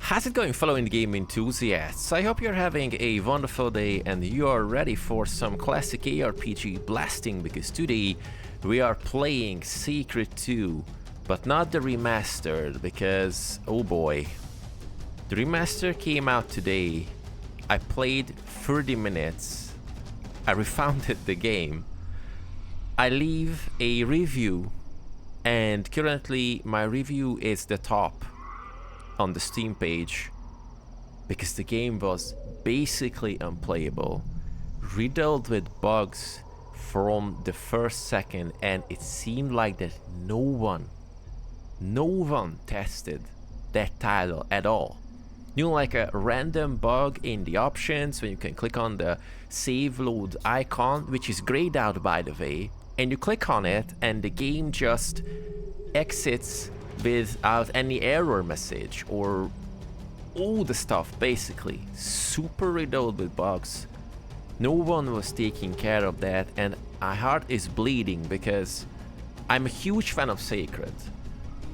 How's it going, fellow indie game enthusiasts? I hope you're having a wonderful day and you are ready for some classic ARPG blasting, because today we are playing Secret 2, but not the remastered, because oh boy. The remaster came out today. I played 30 minutes. I refounded the game. I leave a review, and currently my review is the top on the Steam page because the game was basically unplayable, riddled with bugs from the first second, and it seemed like that no one tested that title at all. You know, like a random bug in the options when you can click on the save load icon, which is grayed out by the way, and you click on it and the game just exits without any error message or all the stuff. Basically super riddled with bugs. No one was taking care of that, and my heart is bleeding because I'm a huge fan of Sacred.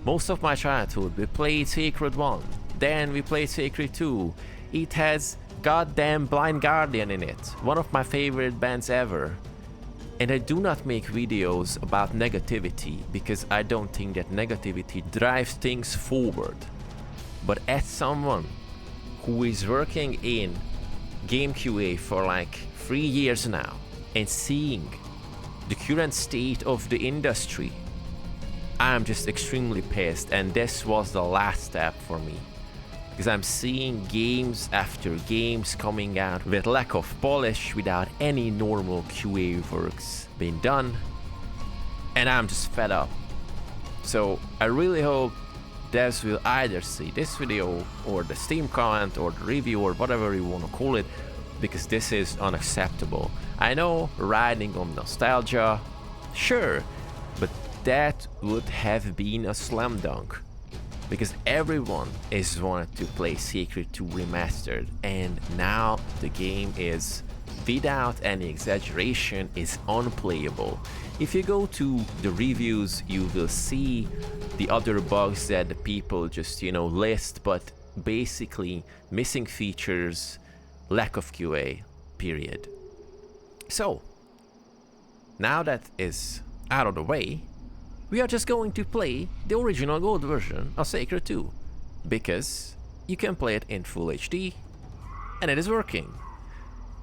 Most of my childhood we played Sacred 1, then we played Sacred 2. It has goddamn Blind Guardian in it, one of my favorite bands ever. And I do not make videos about negativity because I don't think that negativity drives things forward. But as someone who is working in game QA for like 3 years now and seeing the current state of the industry, I'm just extremely pissed, and this was the last step for me. Because I'm seeing games after games coming out with lack of polish, without any normal QA works being done, and I'm just fed up. So I really hope devs will either see this video or the Steam comment or the review or whatever you want to call it, because this is unacceptable. I know, riding on nostalgia, sure, but that would have been a slam dunk. Because everyone is wanted to play Secret 2 Remastered, and now the game is, without any exaggeration, is unplayable. If you go to the reviews, you will see the other bugs that the people just, list, but basically missing features, lack of QA, period. So, now that is out of the way, we are just going to play the original gold version of Sacred 2, because you can play it in full HD and it is working.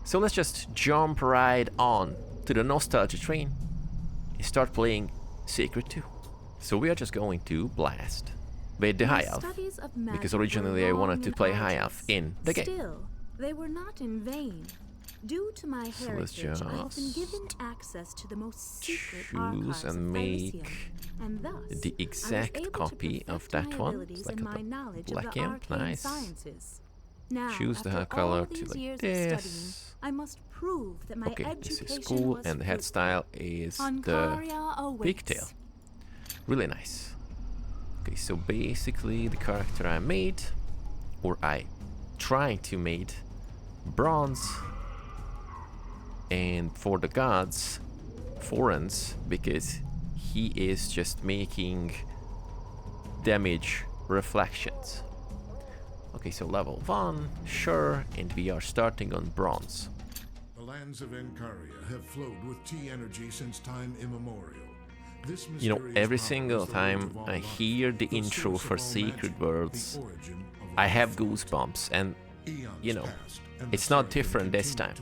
So let's just jump right on to the nostalgia train and start playing Sacred 2. So we are just going to blast with the High Elf, because originally I wanted to play High Elf in the game. Still, they were not in vain. Due to my heritage, I have been given access to the most secret choose and make the exact copy of that one. It's like a black imp, nice. Now, choose the hair color to like this. I must prove that my okay, this is cool, and the head style is the pigtail. Really nice. Okay, so basically the character I made, or I tried to make, bronze. And for the gods, foreigns, because he is just making damage reflections. Okay, so level 1, sure, and we are starting on bronze. The lands of Ancaria have flowed with tea energy since time immemorial. Every single time I hear the intro for Secret Worlds, I have goosebumps, and it's not different this time.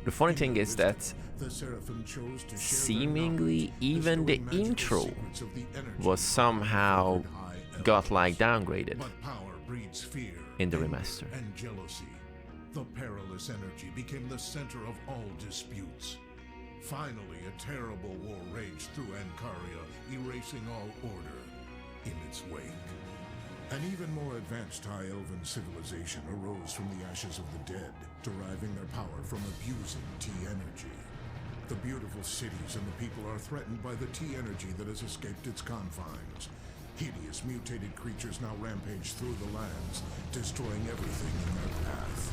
The funny thing is that seemingly even the intro was somehow got like downgraded in the remaster. And jealousy. The perilous energy became the center of all disputes. Finally, a terrible war raged through Ancaria, erasing all order in its wake. An even more advanced High Elven civilization arose from the ashes of the dead, deriving their power from abusing tea energy. The beautiful cities and the people are threatened by the tea energy that has escaped its confines. Hideous mutated creatures now rampage through the lands, destroying everything in their path.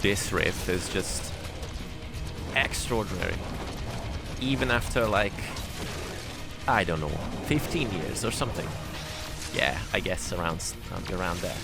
This riff is just extraordinary. even after like, I don't know, 15 years or something. Yeah, I guess around there.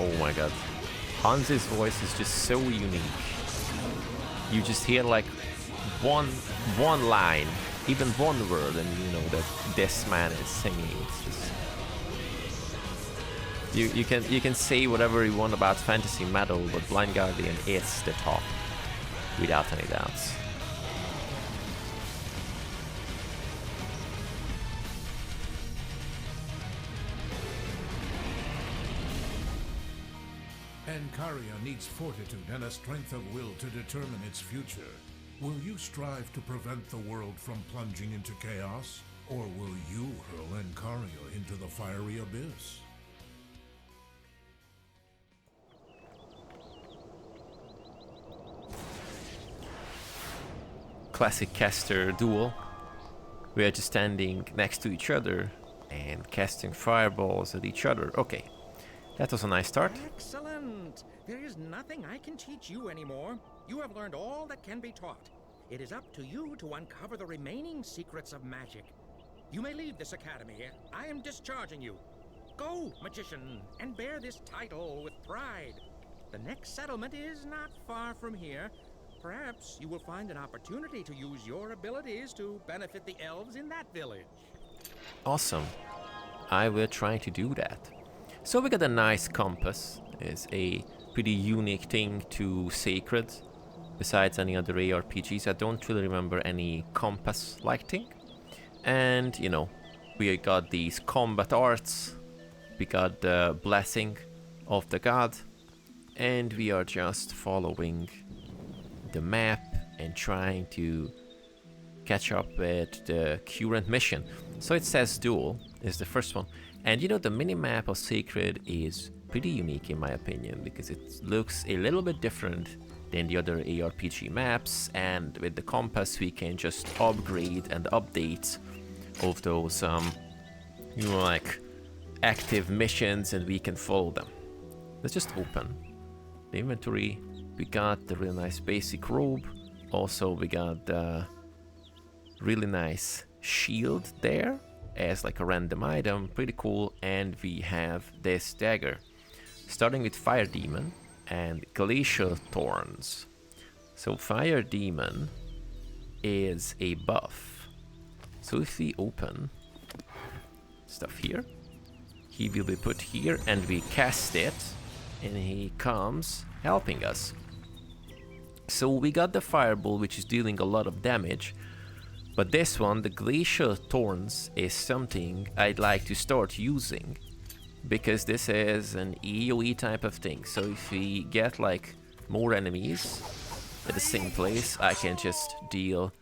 Oh my god. Hans's voice is just so unique. You just hear like one line, even one word, and you know that this man is singing. It's just you can say whatever you want about fantasy metal, but Blind Guardian is the top, without any doubts. Ancaria needs fortitude and a strength of will to determine its future. Will you strive to prevent the world from plunging into chaos? Or will you hurl Ancaria into the fiery abyss? Classic caster duel. We are just standing next to each other and casting fireballs at each other. Okay, that was a nice start. Excellent! There is nothing I can teach you anymore. You have learned all that can be taught. It is up to you to uncover the remaining secrets of magic. You may leave this academy. I am discharging you. Go, magician, and bear this title with pride. The next settlement is not far from here. Perhaps you will find an opportunity to use your abilities to benefit the elves in that village. Awesome. I will try to do that. So we got a nice compass. It's a pretty unique thing to Sacred. Besides any other ARPGs, I don't really remember any compass-like thing. And, you know, we got these combat arts. We got the blessing of the god. And we are just following the map and trying to catch up with the current mission. So it says Duel is the first one. And you know, the mini-map of Sacred is pretty unique in my opinion, because it looks a little bit different than the other ARPG maps, and with the compass we can just upgrade and update of those you know, like active missions, and we can follow them. Let's just open the inventory. We got the really nice basic robe. Also we got the really nice shield there as like a random item, pretty cool. And we have this dagger, starting with Fire Demon and Glacial Thorns. So Fire Demon is a buff. So if we open stuff here, he will be put here and we cast it and he comes helping us. So we got the Fireball, which is dealing a lot of damage, but this one, the Glacial Thorns, is something I'd like to start using, because this is an AoE type of thing. So if we get like more enemies at the same place, I can just deal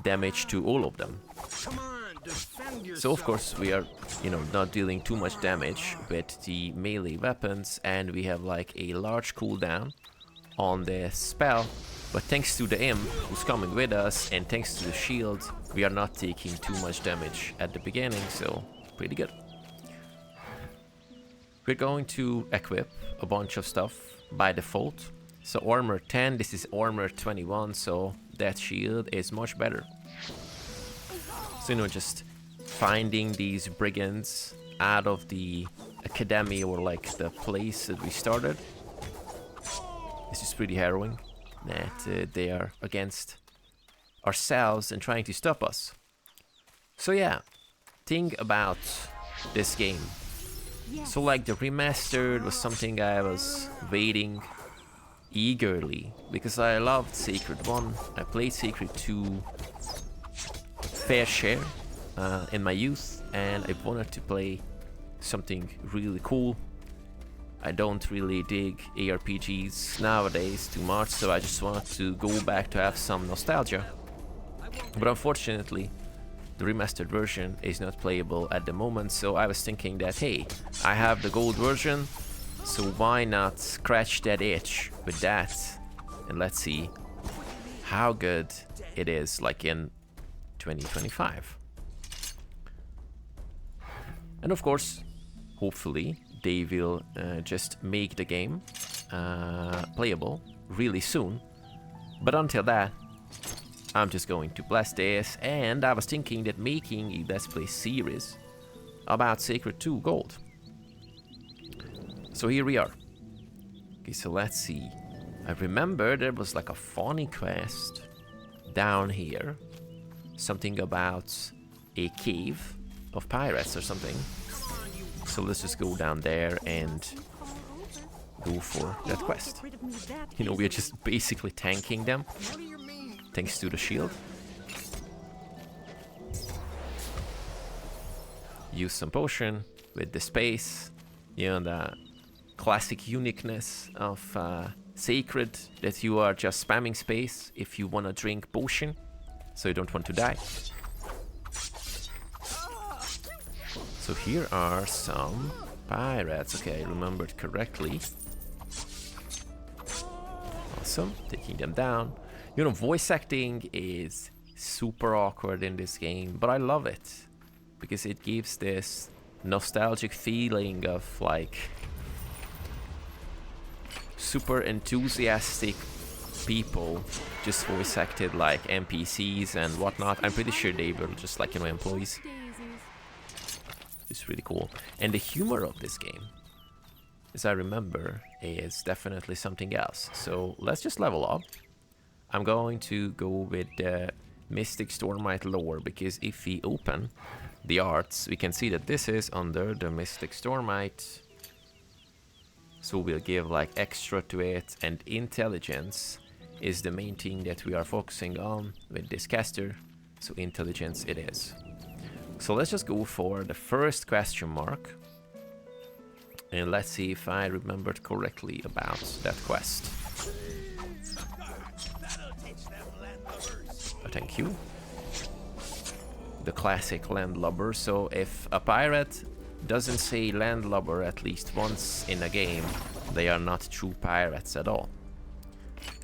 damage to all of them. So of course we are, you know, not dealing too much damage with the melee weapons, and we have like a large cooldown on the spell, but thanks to the imp who's coming with us and thanks to the shield, we are not taking too much damage at the beginning, so pretty good. We're going to equip a bunch of stuff by default. So armor 10, this is armor 21, so that shield is much better. So, you know, just finding these brigands out of the academy, or like the place that we started, this is pretty harrowing, that they are against ourselves and trying to stop us. So yeah, thing about this game. So like the remastered was something I was waiting eagerly, because I loved Sacred 1, I played Sacred 2 fair share in my youth, and I wanted to play something really cool I don't really dig ARPGs nowadays too much, so I just want to go back to have some nostalgia. But unfortunately, the remastered version is not playable at the moment, so I was thinking that, hey, I have the gold version, so why not scratch that itch with that? And let's see how good it is, like in 2025. And of course, hopefully, they will just make the game playable really soon. But until that, I'm just going to blast this, and I was thinking that making a Let's Play series about Sacred 2 Gold. So here we are. Okay, so let's see. I remember there was like a funny quest down here. Something about a cave of pirates or something. So let's just go down there and go for that quest. You know, we're just basically tanking them. Thanks to the shield. Use some potion with the space. You know, the classic uniqueness of Sacred, that you are just spamming space if you want to drink potion, so you don't want to die. So here are some pirates. Okay, I remembered correctly. Awesome, taking them down. You know, voice acting is super awkward in this game, but I love it because it gives this nostalgic feeling of like super enthusiastic people just voice acted like NPCs and whatnot. I'm pretty sure they were just like, you know, employees. It's really cool. And the humor of this game, as I remember, is definitely something else. So let's just level up. I'm going to go with the Mystic Stormite lore, because if we open the arts, we can see that this is under the Mystic Stormite. So we'll give like extra to it, and intelligence is the main thing that we are focusing on with this caster. So intelligence it is. So let's just go for the first question mark. And let's see if I remembered correctly about that quest. Thank you. The classic landlubber. So if a pirate doesn't say landlubber at least once in a game, they are not true pirates at all.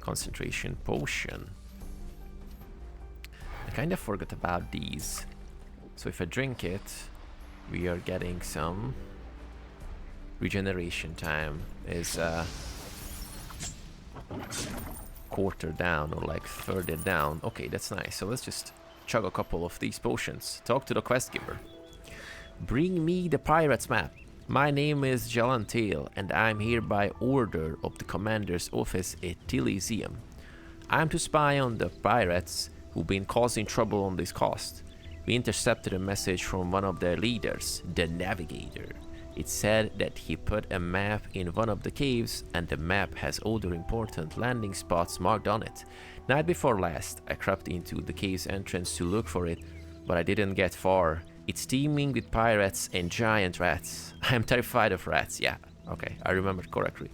Concentration potion. I kind of forgot about these. So if I drink it, we are getting some regeneration time. Is quarter down or like further down. Okay, that's nice. So let's just chug a couple of these potions. Talk to the quest giver. Bring me the pirate's map. My name is Jalantail, and I'm here by order of the commander's office at Elysium. I'm to spy on the pirates who've been causing trouble on this coast. We intercepted a message from one of their leaders, the Navigator. It said that he put a map in one of the caves, and the map has all the important landing spots marked on it. Night before last, I crept into the cave's entrance to look for it, but I didn't get far. It's teeming with pirates and giant rats. I'm terrified of rats. Yeah, okay, I remembered correctly.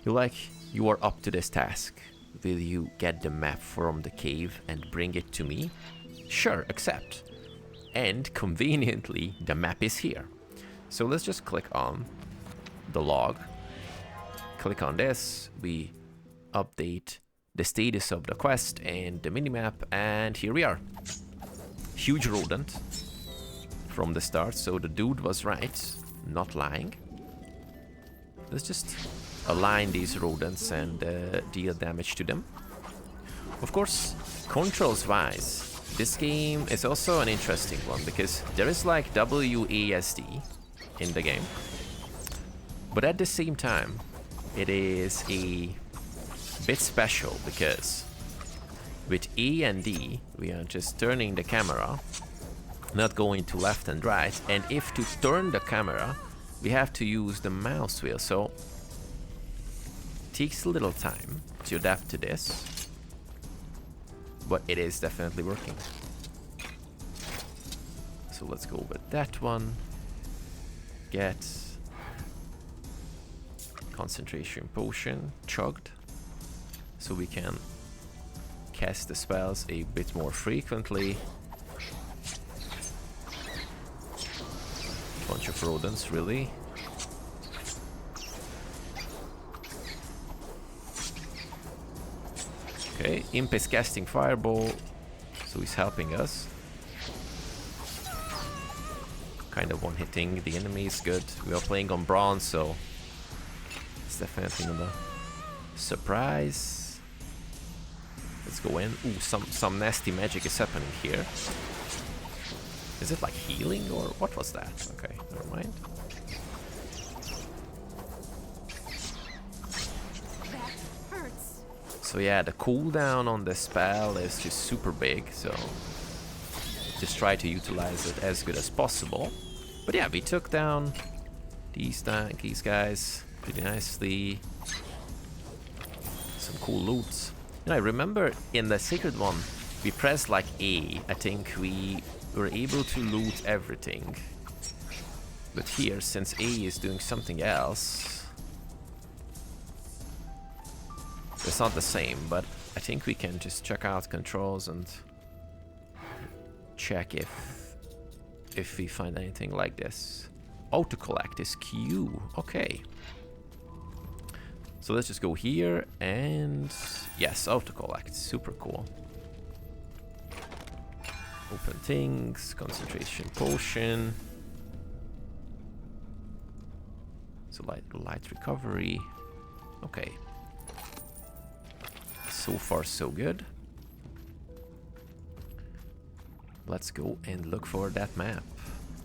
You are up to this task. Will you get the map from the cave and bring it to me? Sure, accept. And conveniently, the map is here. So let's just click on the log. Click on this. We update the status of the quest and the minimap, and here we are. Huge rodent from the start, so the dude was right, not lying. Let's just align these rodents and deal damage to them. Of course, controls wise, this game is also an interesting one because there is like WASD in the game, but at the same time it is a bit special because with A and D we are just turning the camera, not going to left and right, and if to turn the camera we have to use the mouse wheel, so it takes a little time to adapt to this, but it is definitely working. So let's go with that one. Get Concentration potion chugged, so we can cast the spells a bit more frequently. Bunch of rodents, really. Okay, Imp is casting Fireball, so he's helping us. Kind of one-hitting the enemy is good. We are playing on bronze, so it's definitely not a surprise. Let's go in. Ooh, some nasty magic is happening here. Is it like healing or what was that? Okay, never mind. That hurts. So yeah, the cooldown on the spell is just super big, so just try to utilize it as good as possible. But yeah, we took down these guys pretty nicely. Some cool loots. You know, I remember in the Sacred one, we pressed like A. I think we were able to loot everything. But here, since A is doing something else, it's not the same, but I think we can just check out controls and check if we find anything like this. Autocollect is Q. Okay. So let's just go here and yes, autocollect. Super cool. Open things, concentration potion. So light recovery. Okay. So far so good. Let's go and look for that map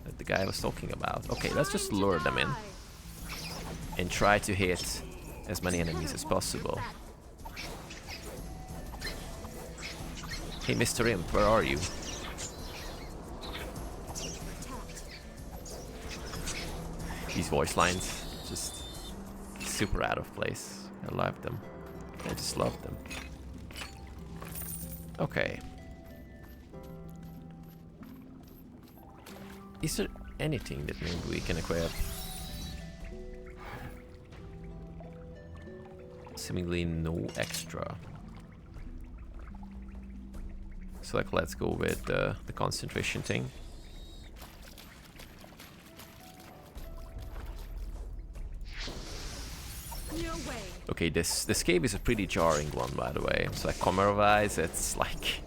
that the guy was talking about. Okay, let's just lure them in and try to hit as many enemies as possible. Hey, Mr. Imp, where are you? These voice lines, just super out of place. I love them. I just love them. Okay. Is there anything that maybe we can equip? Seemingly no extra. So like, let's go with the concentration thing. No way. Okay, this cave is a pretty jarring one, by the way. So like, camera-wise, it's like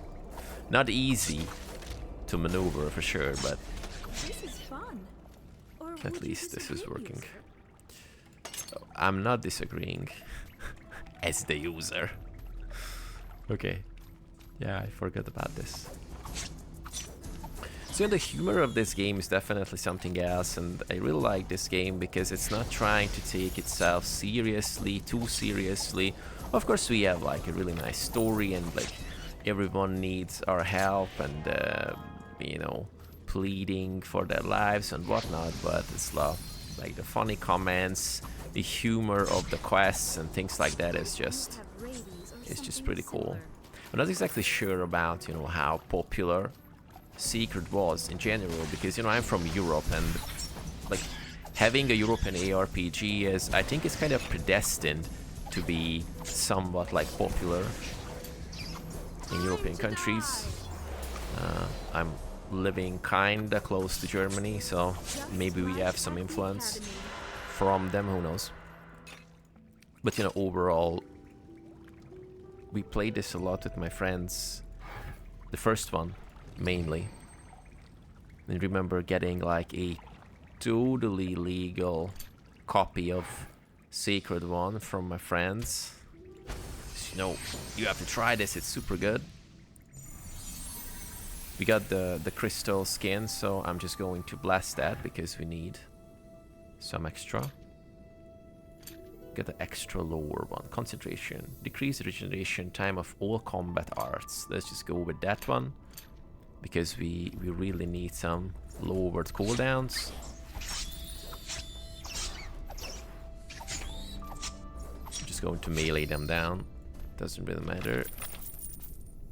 not easy to maneuver for sure, but This is fun. Or at would you least this is disagree, working. user? I'm not disagreeing as the user. Okay. Yeah, I forgot about this. So the humor of this game is definitely something else, and I really like this game because it's not trying to take itself too seriously. Of course, we have like a really nice story, and like everyone needs our help, and you know, pleading for their lives and whatnot. But it's like the funny comments, the humor of the quests and things like that is just pretty cool. I'm not exactly sure about, you know, how popular Secret was in general, because, you know, I'm from Europe, and like having a European ARPG is, I think, is kind of predestined to be somewhat like popular in European countries. I'm living kinda close to Germany, so maybe we have some influence from them, who knows. But, you know, overall, we played this a lot with my friends. The first one, mainly. I remember getting like a totally legal copy of Sacred One from my friends. You know, you have to try this, it's super good. We got the crystal skin, so I'm just going to blast that because we need some extra. Get the extra lower one. Concentration. Decrease regeneration time of all combat arts. Let's just go with that one, because we really need some lowered cooldowns. I'm just going to melee them down. Doesn't really matter.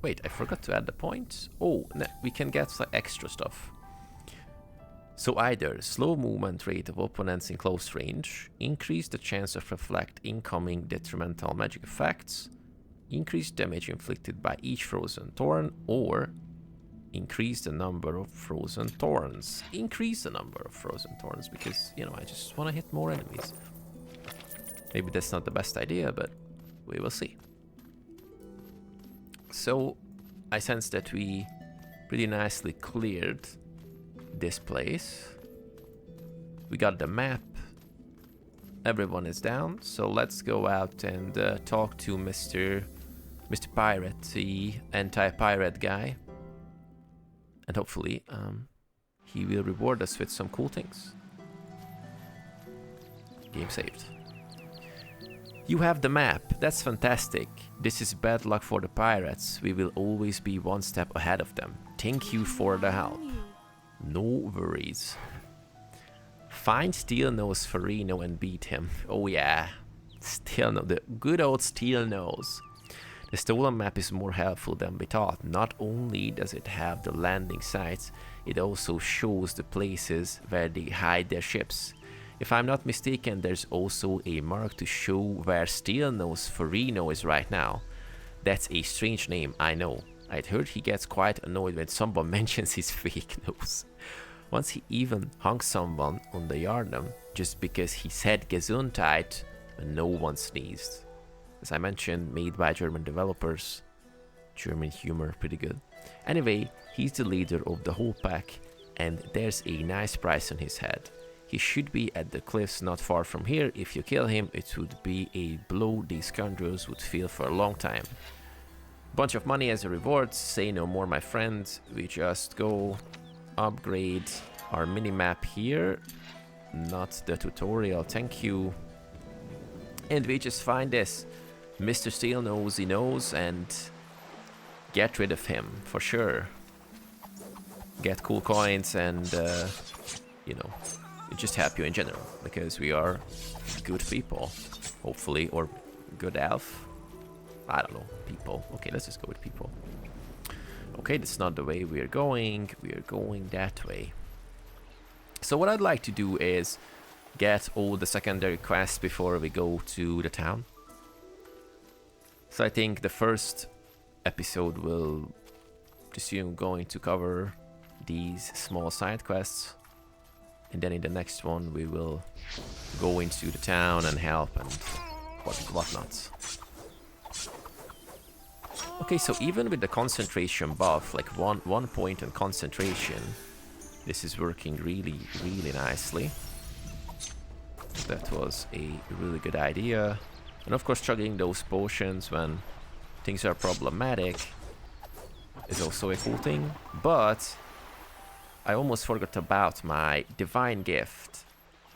Wait, I forgot to add the points. Oh, we can get some extra stuff. So either slow movement rate of opponents in close range, increase the chance of reflect incoming detrimental magic effects, increase damage inflicted by each frozen thorn, or increase the number of frozen thorns. Increase the number of frozen thorns because, you know, I just want to hit more enemies. Maybe that's not the best idea, but we will see. So I sense that we pretty nicely cleared this place. We got the map. Everyone is down, so let's go out and talk to Mr. Pirate, the anti-pirate guy. And hopefully he will reward us with some cool things. Game saved. You have the map. That's fantastic. This is bad luck for the pirates. We will always be one step ahead of them. Thank you for the help. No worries. Find Steelnose Farino and beat him. Oh yeah. Steelnose. The good old Steelnose. The stolen map is more helpful than we thought. Not only does it have the landing sites, it also shows the places where they hide their ships. If I'm not mistaken, there's also a mark to show where Steelnose Farino is right now. That's a strange name, I know. I'd heard he gets quite annoyed when someone mentions his fake nose. Once he even hung someone on the Yharnam just because he said Gesundheit when no one sneezed. As I mentioned, made by German developers. German humor, pretty good. Anyway, he's the leader of the whole pack, and there's a nice price on his head. He should be at the cliffs not far from here. If you kill him, it would be a blow these scoundrels would feel for a long time. Bunch of money as a reward. Say no more, my friend. We just go upgrade our mini-map here. Not the tutorial, thank you. And we just find this. Mr. Steelnose, he knows, and get rid of him, for sure. Get cool coins and, you know, just help you in general, because we are good people, hopefully, or good elf. I don't know, people. Okay, let's just go with people. Okay, that's not the way we are going that way. So what I'd like to do is get all the secondary quests before we go to the town. So I think the first episode will presume going to cover these small side quests, and then in the next one we will go into the town and help and whatnot. Okay, so even with the concentration buff, like one point on concentration, this is working really nicely. That was a really good idea. And of course, chugging those potions when things are problematic is also a cool thing. But I almost forgot about my divine gift.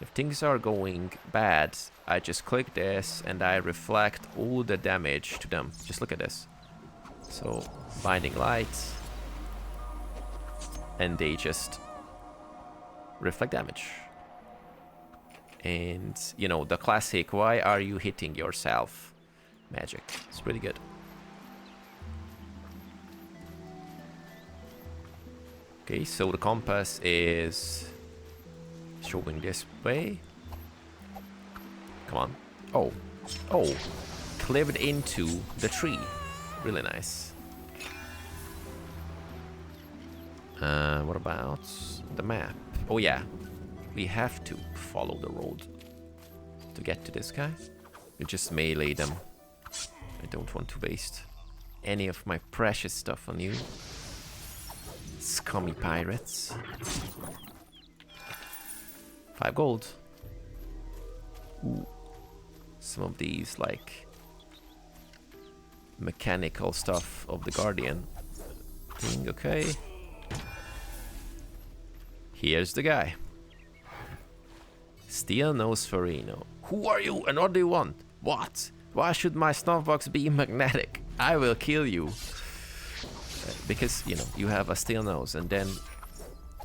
If things are going bad, I just click this and I reflect all the damage to them. Just look at this. So, binding light, and they just reflect damage. And, you know, the classic, why are you hitting yourself magic. It's pretty good. Okay, so the compass is showing this way. Come on. Oh, clipped into the tree. Really nice. What about the map? Oh yeah, we have to follow the road to get to this guy. We just melee them. I don't want to waste any of my precious stuff on you. Scummy pirates. 5 gold. Ooh. Some of these, like, mechanical stuff of the Guardian thing, okay. Here's the guy. Steelnose Farino. Who are you and what do you want? What? Why should my snuffbox be magnetic? I will kill you. Because, you know, you have a steel nose and then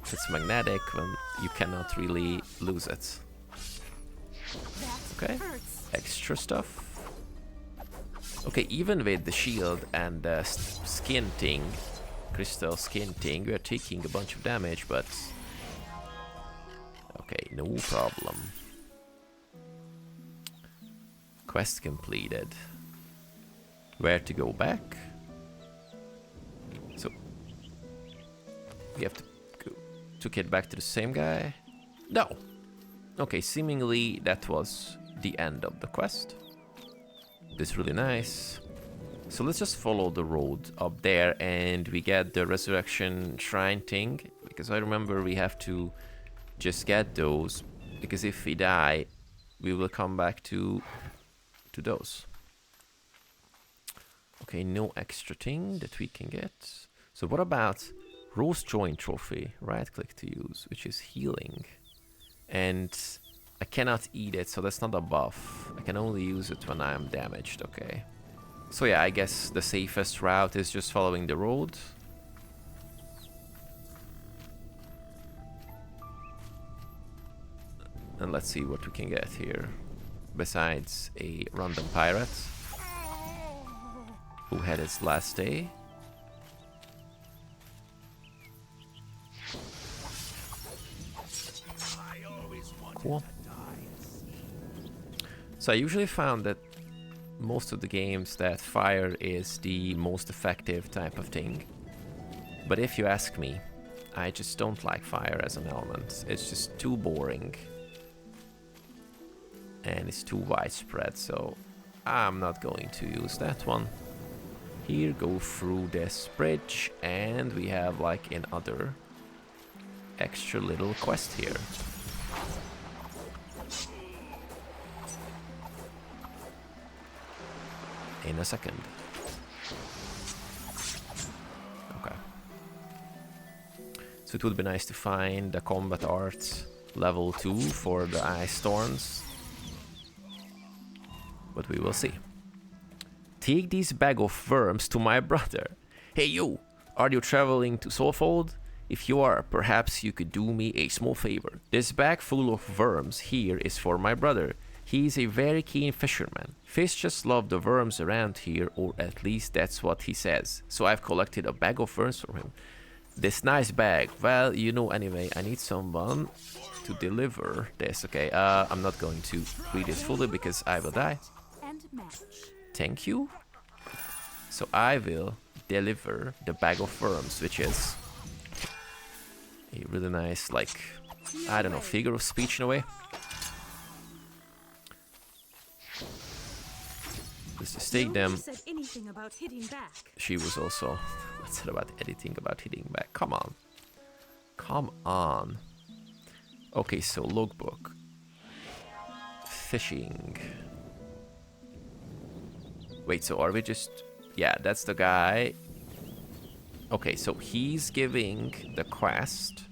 it's magnetic when you cannot really lose it. Okay, extra stuff. Okay, even with the shield and the skin thing, crystal skin thing, we are taking a bunch of damage, but Okay, no problem. Quest completed. Where to go back? So we have to get back to the same guy? No. Okay, seemingly that was the end of the quest. This is really nice. So let's just follow the road up there and we get the resurrection shrine thing, because I remember we have to just get those, because if we die we will come back to those. Okay, no extra thing that we can get. So what about Rose Joint Trophy? Right click to use, which is healing. And I cannot eat it, so that's not a buff. I can only use it when I am damaged, okay. So yeah, I guess the safest route is just following the road. And let's see what we can get here. Besides a random pirate who had his last day. Cool. So I usually found that most of the games that fire is the most effective type of thing. But if you ask me, I just don't like fire as an element. It's just too boring. And it's too widespread, so I'm not going to use that one. Here, go through this bridge, and we have like another extra little quest here. In a second. Okay. So it would be nice to find the combat art level 2 for the ice thorns. But we will see. Take this bag of worms to my brother. Hey you, are you traveling to Soulfold? If you are, perhaps you could do me a small favor. This bag full of worms here is for my brother. He is a very keen fisherman. Fish just love the worms around here, or at least that's what he says. So I've collected a bag of worms for him. This nice bag. Well, you know, anyway, I need someone to deliver this. Okay, I'm not going to read this fully because I will die. Thank you. So I will deliver the bag of worms, which is a really nice, like, I don't know, figure of speech in a way. Let's just take them. She was also said about anything about hitting back. Come on. Come on. Okay, so logbook. Fishing. Wait, so are we just... Yeah, that's the guy. Okay, so he's giving the quest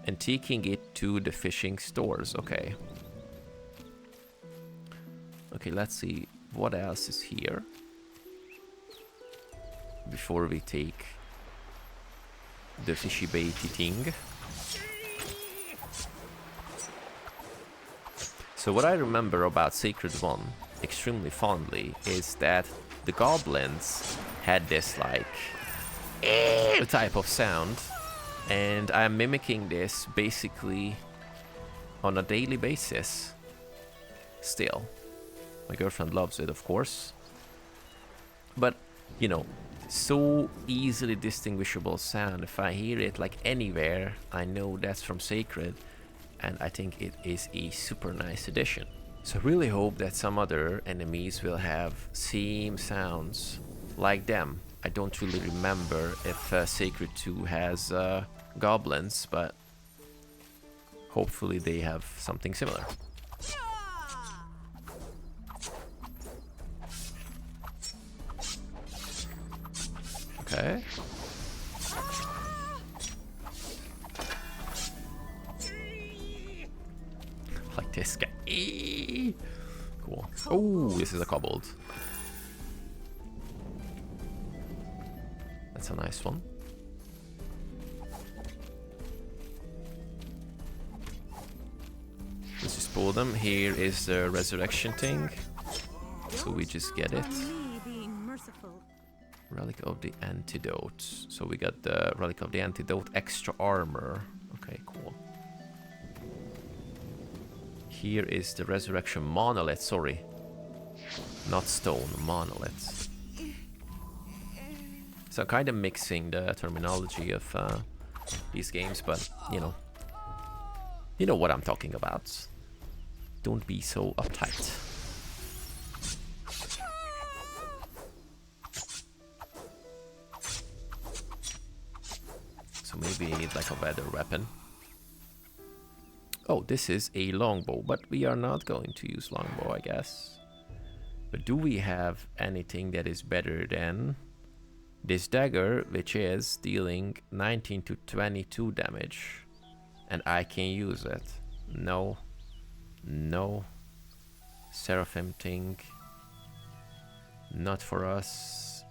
and taking it to the fishing stores. Okay. Okay, let's see what else is here before we take the fishy baity thing. So what I remember about Sacred 1 extremely fondly is that the goblins had this like type of sound, and I'm mimicking this basically on a daily basis still. My girlfriend loves it, of course, but you know, so easily distinguishable sound. If I hear it like anywhere, I know that's from Sacred, and I think it is a super nice addition. So I really hope that some other enemies will have same sounds like them. I don't really remember if Sacred 2 has goblins, but hopefully they have something similar. Okay. Like this guy. Cool. Oh, this is a kobold. That's a nice one. Let's just pull them. Here is the resurrection thing. So we just get it. Relic of the Antidote. So we got the Relic of the Antidote, extra armor. Okay, cool. Here is the resurrection monolith, sorry. Not stone, monolith. So kind of mixing the terminology of these games, but you know what I'm talking about. Don't be so uptight. So maybe I need like a better weapon. Oh, this is a longbow, but we are not going to use longbow, I guess. But do we have anything that is better than this dagger, which is dealing 19 to 22 damage? And I can use it. No. No. Seraphim thing. Not for us.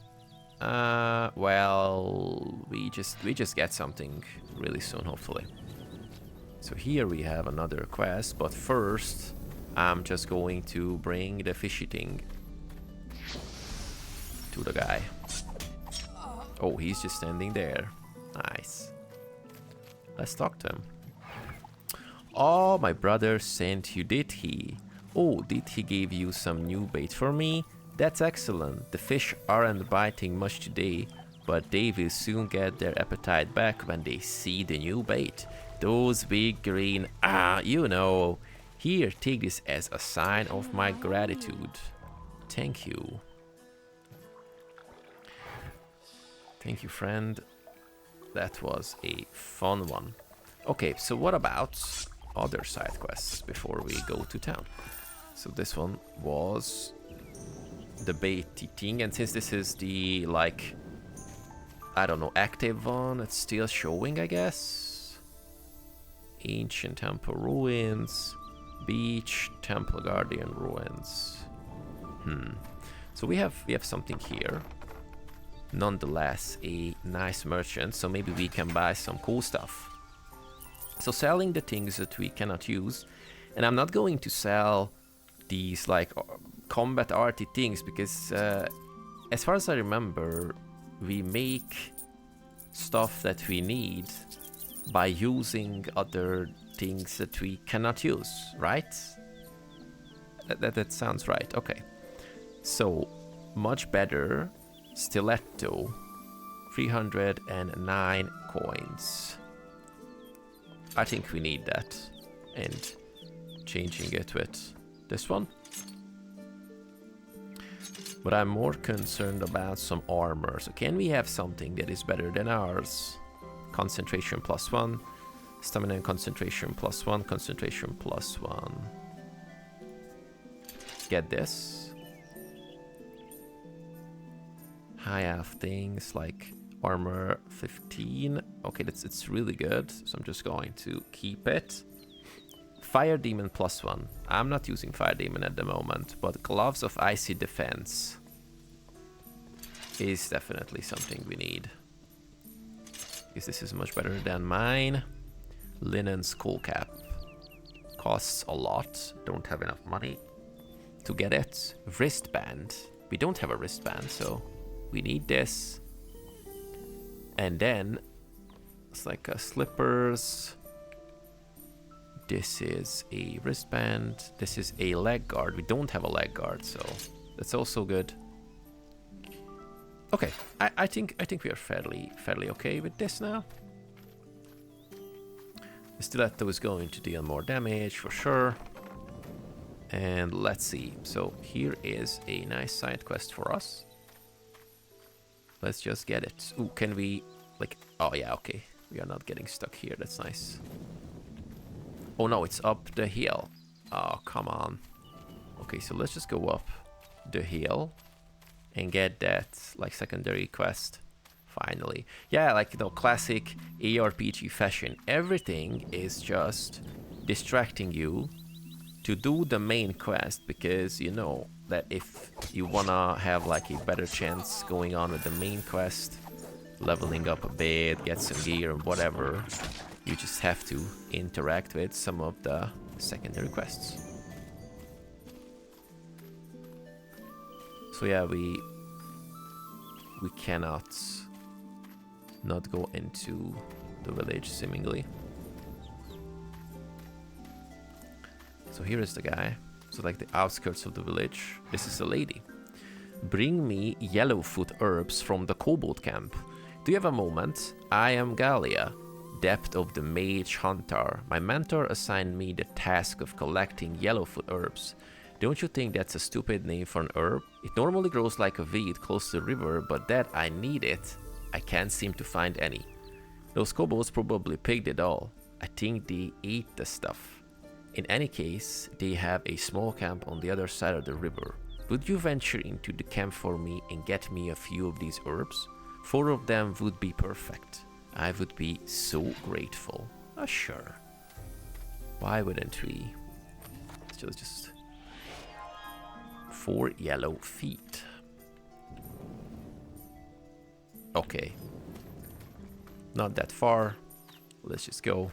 Well, we just get something really soon, hopefully. So here we have another quest, but first I'm just going to bring the fishy thing to the guy. Oh, he's just standing there. Nice. Let's talk to him. Oh, my brother sent you, did he? Oh, did he give you some new bait for me? That's excellent. The fish aren't biting much today, but they will soon get their appetite back when they see the new bait. Those big green, you know. Here, take this as a sign of my gratitude. Thank you. Thank you, friend. That was a fun one. Okay, so what about other side quests before we go to town? So this one was the bait thing, and since this is the, like, I don't know, active one, it's still showing, I guess. Ancient Temple Ruins, Beach, Temple Guardian Ruins. So we have something here. Nonetheless, a nice merchant, so maybe we can buy some cool stuff. So selling the things that we cannot use, and I'm not going to sell these like combat arty things because as far as I remember, we make stuff that we need by using other things that we cannot use, right? That sounds right. Okay. So, much better. Stiletto. 309 coins. I think we need that. And changing it with this one. But I'm more concerned about some armor. So can we have something that is better than ours? Concentration +1, stamina and concentration +1, concentration +1. Get this. I have things like armor 15. Okay, it's really good, so I'm just going to keep it. Fire Demon +1. I'm not using Fire Demon at the moment, but Gloves of Icy Defense is definitely something we need. Because this is much better than mine. Linen Skull Cap. Costs a lot. Don't have enough money to get it. Wristband. We don't have a wristband, so we need this. And then it's like slippers. This is a wristband. This is a leg guard. We don't have a leg guard, so that's also good. Okay, I think we are fairly okay with this now. The stiletto is going to deal more damage for sure. And let's see. So here is a nice side quest for us. Let's just get it. Ooh, can we like? Oh yeah, okay. We are not getting stuck here. That's nice. Oh no, it's up the hill. Oh, come on. Okay, so let's just go up the hill and get that like secondary quest finally. Yeah, like, you know, classic ARPG fashion. Everything is just distracting you to do the main quest, because you know that if you wanna have like a better chance going on with the main quest, leveling up a bit, get some gear and whatever, you just have to interact with some of the secondary quests. So yeah, we cannot not go into the village seemingly. So here is the guy. So like the outskirts of the village. This is the lady. Bring me yellowfoot herbs from the kobold camp. Do you have a moment? I am Galia, Depth of the Mage Hunter. My mentor assigned me the task of collecting yellowfoot herbs. Don't you think that's a stupid name for an herb? It normally grows like a weed close to the river, but that I need it, I can't seem to find any. Those kobolds probably picked it all. I think they ate the stuff. In any case, they have a small camp on the other side of the river. Would you venture into the camp for me and get me a few of these herbs? 4 of them would be perfect. I would be so grateful. Sure. Why wouldn't we? Just 4 yellow feet. Okay. Not that far. Let's just go.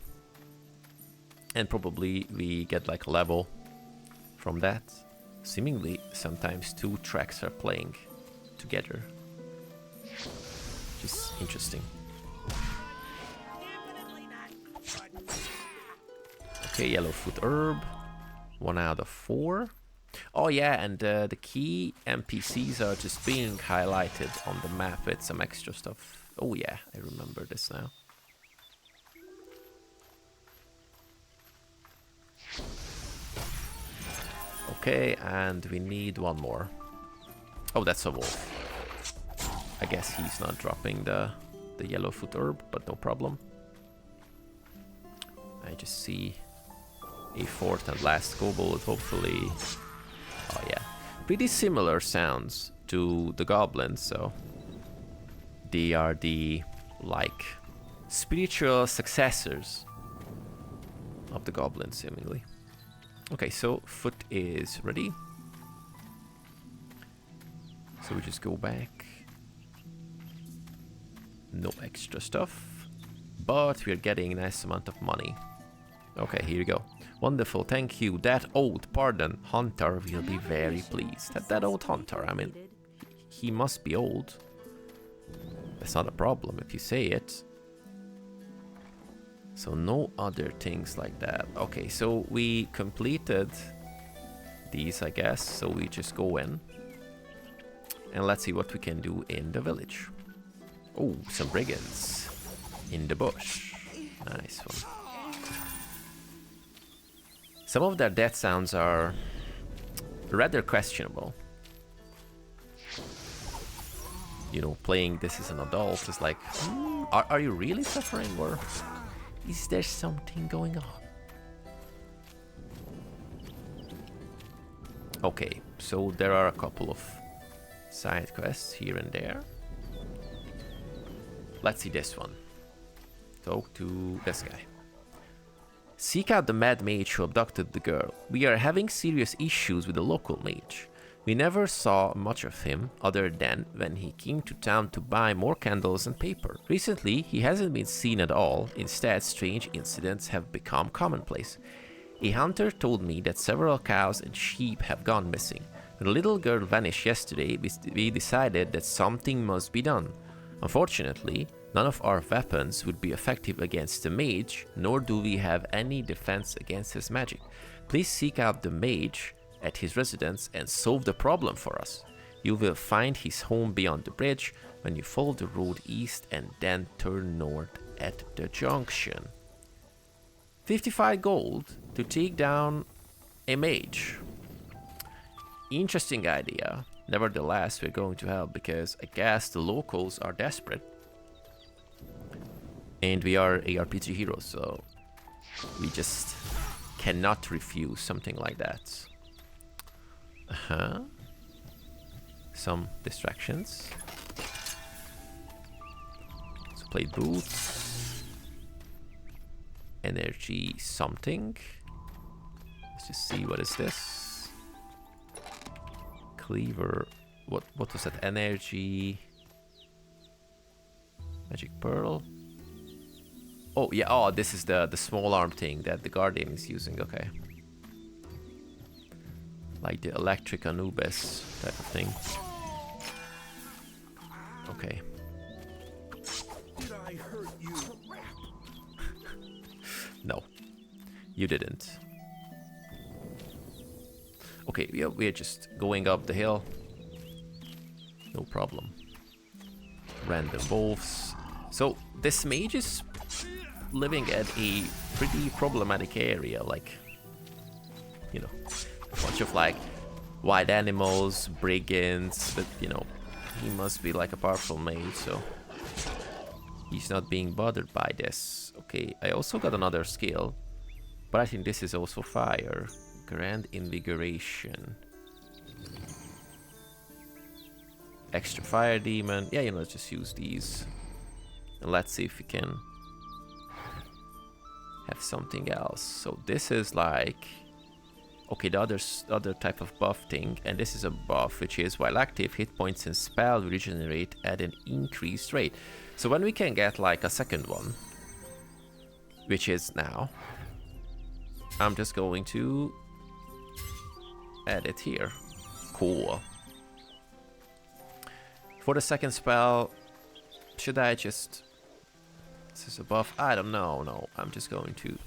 And probably we get like a level from that. Seemingly, sometimes 2 tracks are playing together. Which is interesting. Okay, yellowfoot herb. 1 out of 4. Oh yeah, and the key NPCs are just being highlighted on the map with some extra stuff. Oh yeah, I remember this now. Okay, and we need 1 more. Oh, that's a wolf. I guess he's not dropping the yellowfoot herb, but no problem. I just see a 4th and last kobold, hopefully. Oh yeah, pretty similar sounds to the goblins, so they are the like spiritual successors of the goblins, seemingly. Okay, so foot is ready. So we just go back. No extra stuff, but we're getting a nice amount of money. Okay, here you go. Wonderful, thank you. That old, pardon, hunter will be very pleased. That old hunter, I mean, he must be old. That's not a problem if you say it. So no other things like that. Okay, so we completed these, I guess. So we just go in. And let's see what we can do in the village. Oh, some brigands in the bush. Nice one. Some of their death sounds are rather questionable. You know, playing this as an adult is like, are you really suffering, or is there something going on? Okay, so there are a couple of side quests here and there. Let's see this one. Talk to this guy. Seek out the mad mage who abducted the girl. We are having serious issues with the local mage. We never saw much of him other than when he came to town to buy more candles and paper. Recently, he hasn't been seen at all. Instead, strange incidents have become commonplace. A hunter told me that several cows and sheep have gone missing. When the little girl vanished yesterday, we decided that something must be done. Unfortunately, none of our weapons would be effective against the mage, nor do we have any defense against his magic. Please seek out the mage at his residence and solve the problem for us. You will find his home beyond the bridge when you follow the road east and then turn north at the junction. 55 gold to take down a mage. Interesting idea. Nevertheless, we're going to help because I guess the locals are desperate. And we are arpg heroes, so we just cannot refuse something like that. Some distractions. So play boots. Energy something. Let's just see, what is this? Cleaver. What was that? Energy. Magic pearl. Oh yeah, oh, this is the small arm thing that the Guardian is using, okay. Like the electric Anubis type of thing. Okay. Did I hurt you? No, you didn't. Okay, we're just going up the hill. No problem. Random wolves. So this mage is living at a pretty problematic area, like, you know, a bunch of like wild animals, brigands, but you know, he must be like a powerful mage, so he's not being bothered by this. Okay, I also got another skill, but I think this is also fire. Grand Invigoration. Extra fire demon. Yeah, you know, let's just use these. And let's see if we can have something else. So this is like, okay, the other type of buff thing, and this is a buff which is while active, hit points and spell regenerate at an increased rate. So when we can get like a second one, which is now, I'm just going to add it here. Cool. For the second spell, should I just... This is a buff? I don't know. No, I'm just going to... You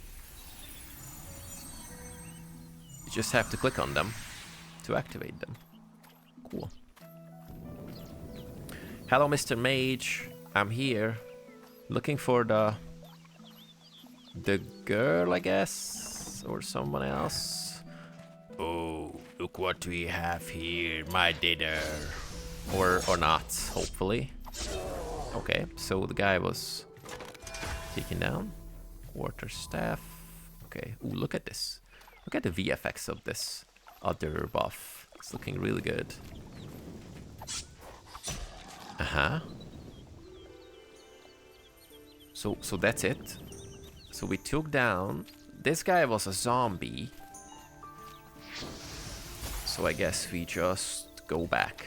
just have to click on them to activate them. Cool. Hello, Mr. Mage. I'm here. Looking for the girl, I guess? Or someone else? Oh, look what we have here, my dinner. Or not, hopefully. Okay, so the guy was taken down. Quarterstaff. Okay, ooh, look at this. Look at the VFX of this other buff. It's looking really good. Uh-huh. So that's it. So we took down... This guy was a zombie. So I guess we just go back.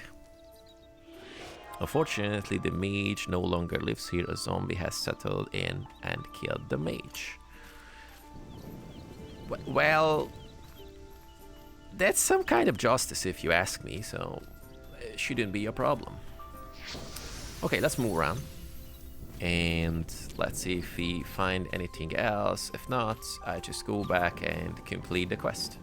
Unfortunately, the mage no longer lives here. A zombie has settled in and killed the mage. Well, that's some kind of justice if you ask me, so it shouldn't be a problem. Okay, let's move around. And let's see if we find anything else. If not, I just go back and complete the quest.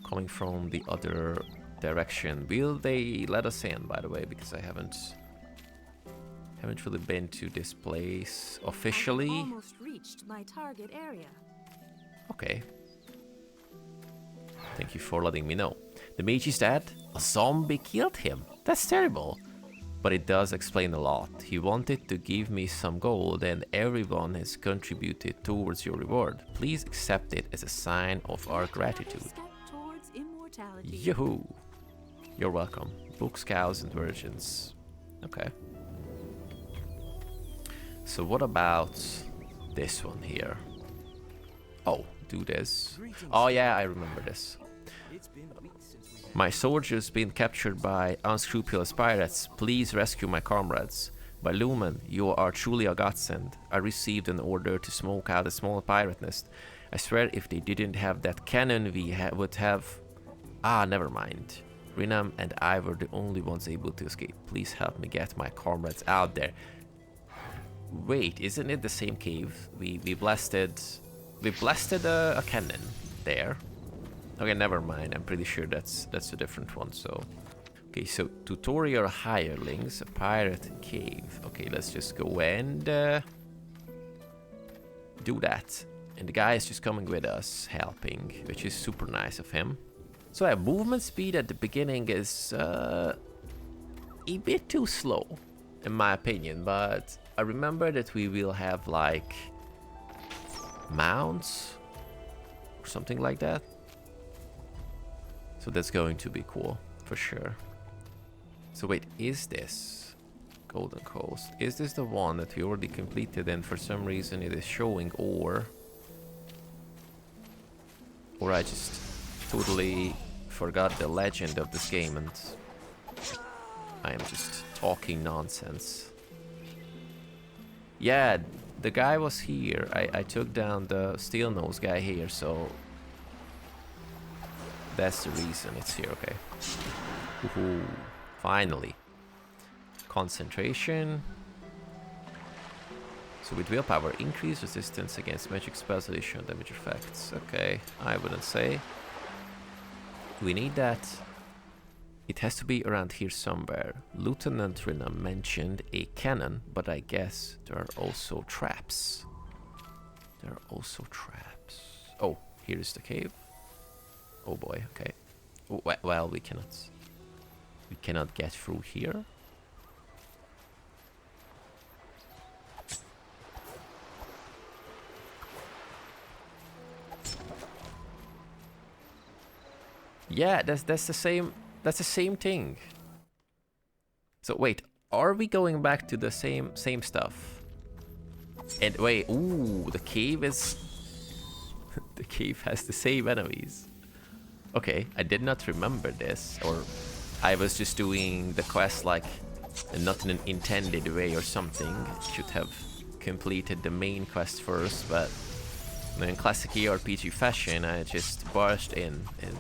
Coming from the other direction. Will they let us in, by the way? Because I haven't really been to this place officially. I've almost reached my target area. Okay. Thank you for letting me know. The mage is dead. A zombie killed him. That's terrible. But it does explain a lot. He wanted to give me some gold, and everyone has contributed towards your reward. Please accept it as a sign of our gratitude. Step towards immortality. Yoo-hoo! You're welcome. Books, cows, and virgins. Okay. So what about this one here? Oh, do this. Oh yeah, I remember this. My soldier's been captured by unscrupulous pirates. Please rescue my comrades. By Lumen, you are truly a godsend. I received an order to smoke out a small pirate nest. I swear if they didn't have that cannon, we would have... Ah, never mind. Rinam and I were the only ones able to escape. Please help me get my comrades out there. Wait, isn't it the same cave? We blasted a cannon there. Okay, never mind. I'm pretty sure that's a different one. So, okay, so tutorial hirelings, a pirate cave. Okay, let's just go and do that. And the guy is just coming with us, helping, which is super nice of him. So yeah, movement speed at the beginning is a bit too slow, in my opinion. But I remember that we will have like mounts or something like that. So that's going to be cool, for sure. So wait, is this Golden Coast? Is this the one that we already completed and for some reason it is showing, or I just totally forgot the legend of this game and I am just talking nonsense. Yeah, the guy was here. I took down the steel nose guy here, so that's the reason it's here. Okay. Woohoo. Finally. Concentration. So with willpower, increase resistance against magic spells, additional damage effects. Okay, I wouldn't say. We need that. It has to be around here somewhere. Lieutenant Rina mentioned a cannon, but I guess there are also traps. There are also traps. Oh, here's the cave. Oh boy, okay. Oh, well, we cannot get through here. Yeah, that's the same. That's the same thing. So wait, are we going back to the same stuff? And wait, ooh, the cave is the cave has the same enemies. Okay, I did not remember this, or I was just doing the quest like not in an intended way or something. Should have completed the main quest first, but in classic RPG fashion, I just barged in and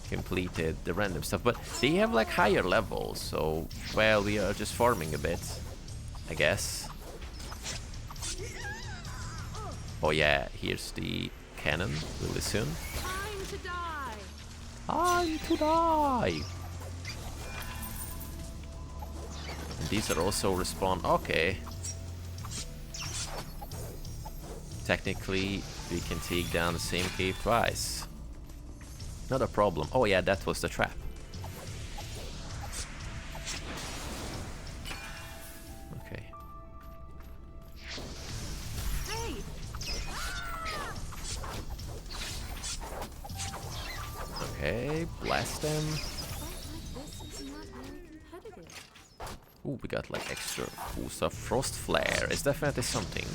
completed the random stuff. But they have like higher levels, so well, we are just farming a bit, I guess. Oh yeah, here's the cannon really soon. Time to die. Time to die. And these are also respawn. Okay. Technically, we can take down the same cave twice. Not a problem. Oh yeah, that was the trap. Okay. Hey. Okay, blast them. This is not very competitive. Ooh, we got like extra cool stuff. Frost Flare is definitely something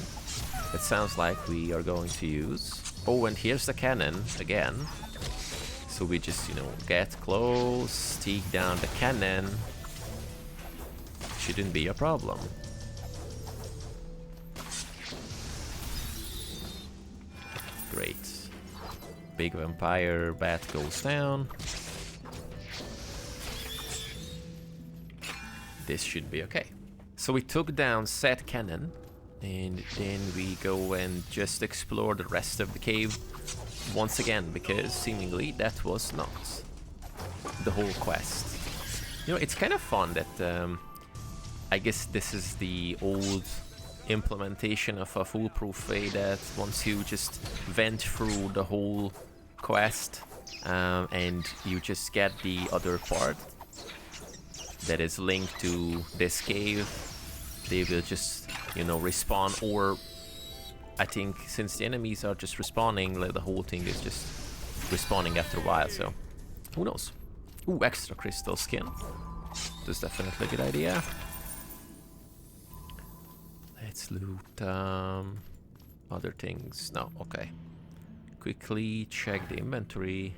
that sounds like we are going to use. Oh, and here's the cannon again. So we just, you know, get close, take down the cannon. Shouldn't be a problem. Great. Big vampire bat goes down. This should be okay. So we took down said cannon, and then we go and just explore the rest of the cave once again, because seemingly that was not the whole quest. You know, it's kind of fun that I guess this is the old implementation of a foolproof way, that once you just went through the whole quest and you just get the other part that is linked to this cave, they will just, you know, respawn. Or I think since the enemies are just respawning, like, the whole thing is just respawning after a while, so who knows. Ooh, extra crystal skin. That's definitely a good idea. Let's loot other things. No, okay. Quickly check the inventory.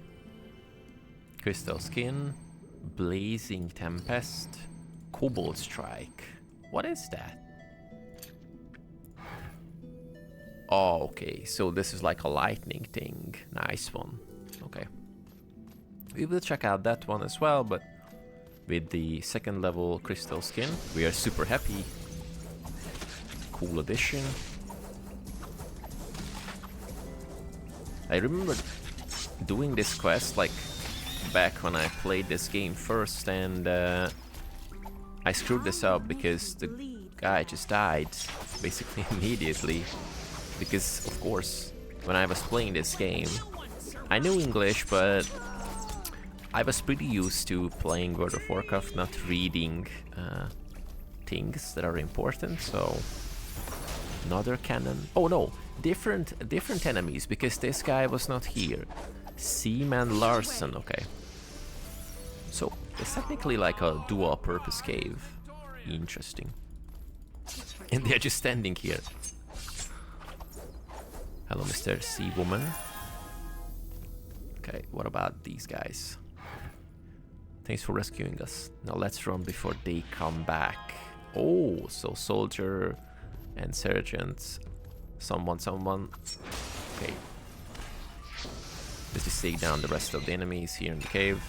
Crystal skin, blazing tempest, cobalt strike. What is that? Oh, okay, so this is like a lightning thing. Nice one. Okay. We will check out that one as well, but with the second level crystal skin, we are super happy. Cool addition. I remember doing this quest like back when I played this game first, and I screwed this up because the guy just died basically immediately. Because, of course, when I was playing this game, I knew English, but I was pretty used to playing World of Warcraft, not reading things that are important. So, another cannon. Oh no, different enemies, because this guy was not here. Seaman Larson, okay. So, it's technically like a dual-purpose cave. Interesting. And they're just standing here. Hello, Mr. Sea Woman. Okay, what about these guys? Thanks for rescuing us. Now let's run before they come back. Oh, so soldier and sergeant. Someone. Okay. Let's just take down the rest of the enemies here in the cave.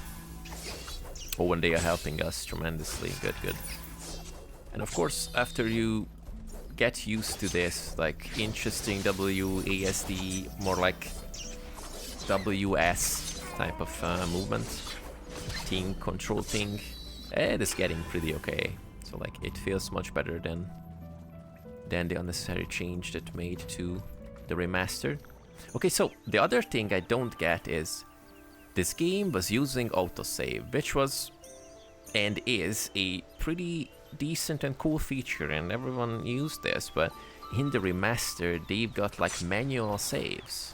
Oh, and they are helping us tremendously. Good. And of course, after you get used to this, like, interesting WASD, more like WS type of movement thing, control thing. It is getting pretty okay. So like it feels much better than the unnecessary change that made to the remaster. Okay, so the other thing I don't get is this game was using autosave, which was and is a pretty decent and cool feature, and everyone used this, but in the remaster they've got like manual saves.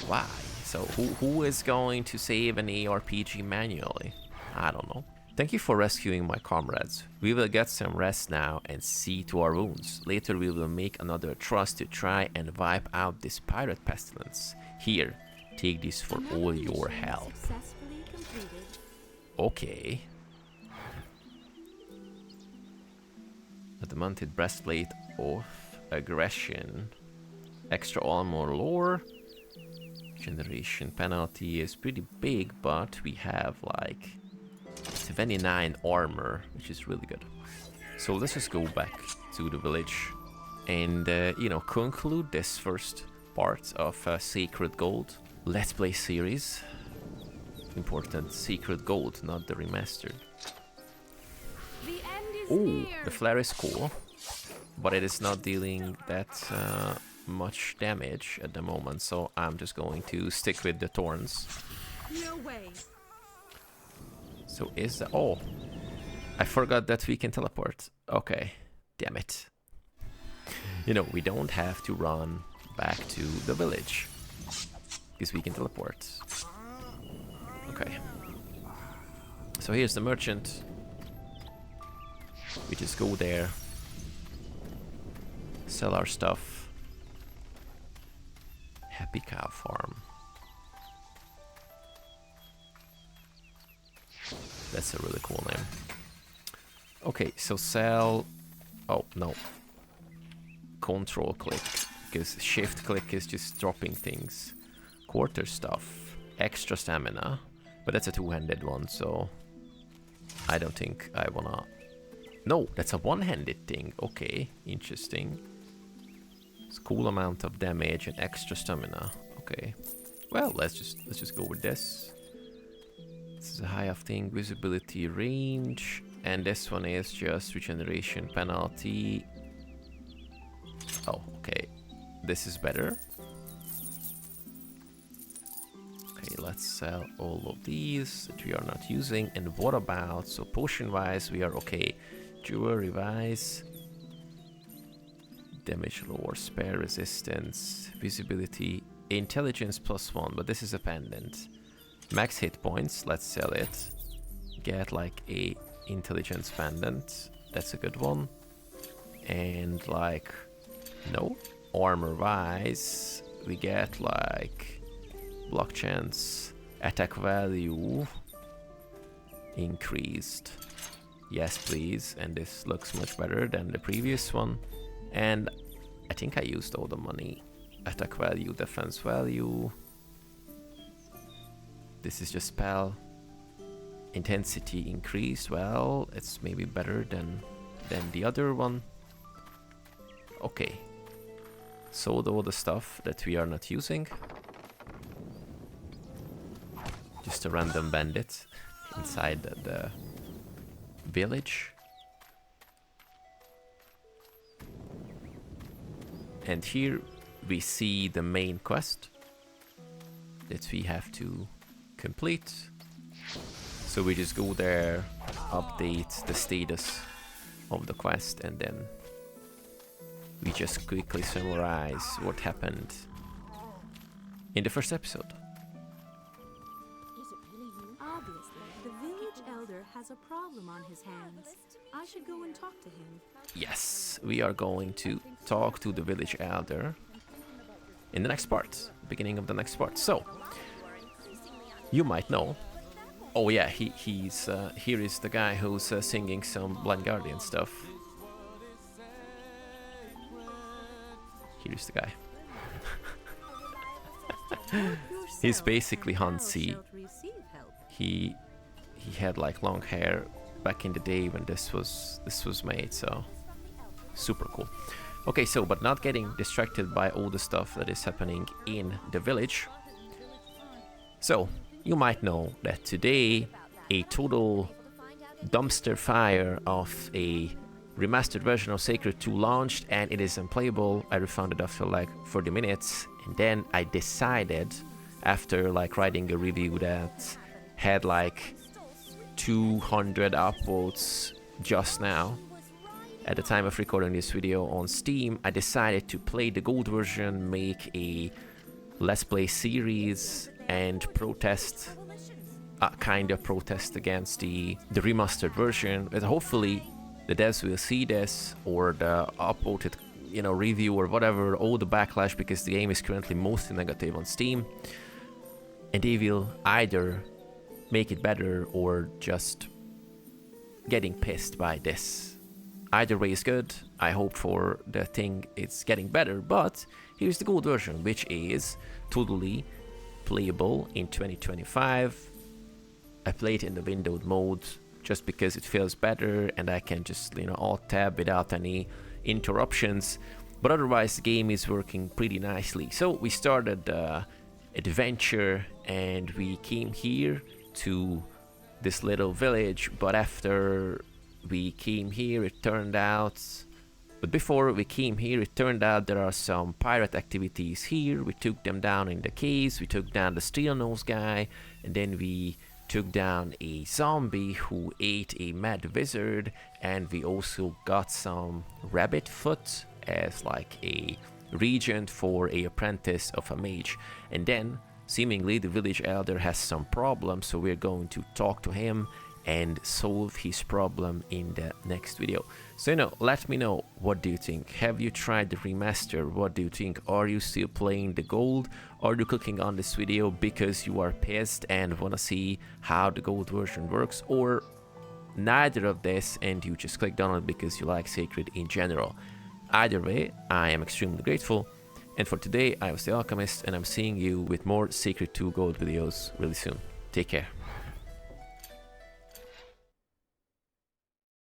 Why? So who is going to save an ARPG manually? I don't know. Thank you for rescuing my comrades. We will get some rest now and see to our wounds. Later we will make another thrust to try and wipe out this pirate pestilence. Here, take this for all your help. Okay. Adamantite breastplate of aggression. Extra armor lore. Generation penalty is pretty big, but we have like 29 armor, which is really good. So let's just go back to the village and, you know, conclude this first part of Sacred Gold Let's Play series. Important, Sacred Gold, not the remastered. Oh, the flare is cool, but it is not dealing that much damage at the moment, so I'm just going to stick with the thorns. No way. So is that... Oh, I forgot that we can teleport. Okay, damn it. You know, we don't have to run back to the village, because we can teleport. Okay. So here's the merchant. We just go there, sell our stuff. Happy Cow Farm. That's a really cool name. Okay, so sell... Oh, no. Control click, because shift click is just dropping things. Quarter stuff. Extra stamina. But that's a two-handed one, so... I don't think I wanna... No, that's a one-handed thing. Okay, interesting. It's a cool amount of damage and extra stamina. Okay. Well, let's just go with this. This is a high of thing, visibility, range, and this one is just regeneration penalty. Oh, okay. This is better. Okay, let's sell all of these that we are not using. And what about, so potion-wise, we are okay. Duel, revise, damage lower, spare resistance, visibility, intelligence +1, but this is a pendant. Max hit points, let's sell it. Get like a intelligence pendant, that's a good one. And like, no, armor wise, we get like block chance, attack value increased. Yes, please. And this looks much better than the previous one. And I think I used all the money. Attack value, defense value. This is just spell. Intensity increased. Well, it's maybe better than the other one. Okay. Sold all the stuff that we are not using. Just a random bandit inside the village. And here we see the main quest that we have to complete. So we just go there, update the status of the quest, and then we just quickly summarize what happened in the first episode. Has a problem on his hands. I should go and talk to him. Yes, we are going to talk to the village elder in the next part, beginning of the next part. So, you might know. Oh yeah, he's here is the guy who's singing some Blind Guardian stuff. Here's the guy. He's basically Hansi. He had like long hair back in the day when this was made, so super cool. Okay, so but not getting distracted by all the stuff that is happening in the village. So, you might know that today a total dumpster fire of a remastered version of Sacred 2 launched, and it is unplayable. I refunded after like 30 minutes, and then I decided, after like writing a review that had like 200 upvotes just now, at the time of recording this video on Steam, I decided to play the gold version, make a Let's Play series, and protest, kind of protest against the remastered version. And hopefully the devs will see this, or the upvoted, you know, review or whatever, all the backlash, because the game is currently mostly negative on Steam, and they will either make it better or just getting pissed by this. Either way is good. I hope for the thing it's getting better, but here's the gold version, which is totally playable in 2025. I play it in the windowed mode just because it feels better and I can just, you know, alt tab without any interruptions, but otherwise the game is working pretty nicely. So we started the adventure and we came here to this little village, but after we came here, it turned out, but before we came here, it turned out there are some pirate activities here. We took them down in the caves, we took down the steel nose guy, and then we took down a zombie who ate a mad wizard, and we also got some rabbit foot as like a regent for a apprentice of a mage. And then seemingly the village elder has some problems, so we're going to talk to him and solve his problem in the next video. So, you know, let me know, what do you think? Have you tried the remaster? What do you think? Are you still playing the gold? Are you clicking on this video because you are pissed and want to see how the gold version works? Or neither of this and you just clicked on it because you like Sacred in general? Either way, I am extremely grateful. And for today, I was the Alchemist, and I'm seeing you with more Sacred 2 gold videos really soon. Take care.